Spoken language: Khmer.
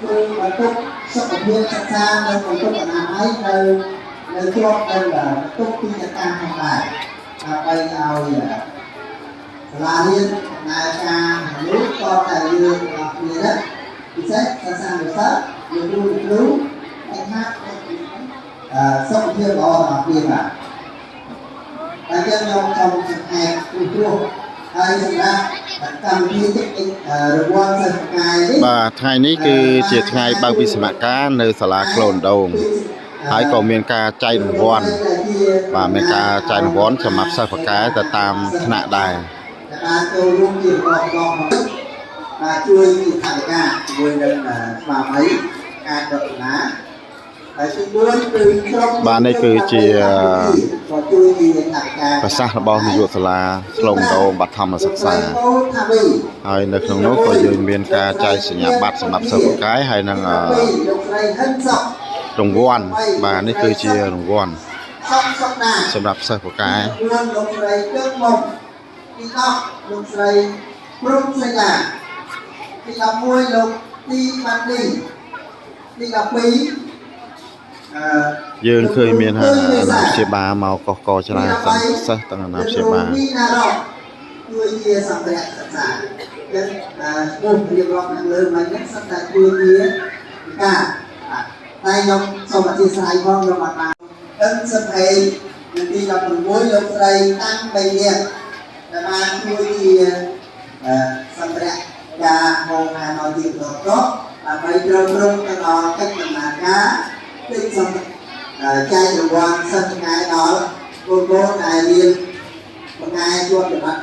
คือมันทุกสุขภาพสักชาติมันทุกขนาดไหนในช่วงนั้นlàทุกที่จะการทำได้ไปเอาลาเรียนนาการรู้ก็แต่เรื่องนี้นะที่ใช้สร้างสรรค์เรียนรู้ให้มากสุขภาพเราเปลี่ยนอ่ะแต่ยังยอมทำสิ่งแอบรู้ตัวให้สำหรับการที่จะรางวัลสังกัดបាទថ្ងៃនេះគឺជាថ្ងៃបើកវិស្សមការនៅសាលាក្លូនដូងហើយក៏មានការចែករង្វាន់បាទមានការចែករង្វាន់សម្រាប់សិស្សប្រកែទៅតាមថ្នាក់ដែរការចូលរួមជាបងជួយពីថវិកាជាមួយនឹងស្មារតីការដុតណាហើយទី4គឺក្រុមបាទនេះគឺជា ជួយពីថវិកា ប្រសាសន៍របស់នាយកសាលាក្លូនដូងបឋមសិក្សាហើយនៅក្នុងនោះក៏យើងមានការចែកសញ្ញាបត្រសម្រាប់សិស្សប្រកែហើយនឹងរង្វាន់បាទនេះគឺជារង្វាន់សម្រាប់សិស្សប្រកែលោកស្រីទឹកមុខទី10លោកស្រីព្រំសញ្ញាទី11លោកទីបាត់ឌីទី12យើងឃើញមានអាណាព្យាបាលមកកកច្រើនទាំងសិស្សទាំងអាណាព្យាបាលគឺជាសម្ភារៈសិក្សាចឹងឈ្មោះរៀបរាប់ខាងលើមកនេះសិតតែគឺជាការតែខ្ញុំសូមអធិស្ឋានផងខ្ញុំអត់បានសិនឯងនាទី16លោកស្រីតាំង3នាក់ដែលបានជួយជាសម្ភារៈការហោហានៅទីប្រកបដើម្បីជ្រើសរើសទៅដល់កិច្ចដំណើរការទីសម្ចែករង្វាន់សិស្សថ្ងៃដល់ពលរដ្ឋដែលរៀនបង្ហាញជាប់ចំណាត់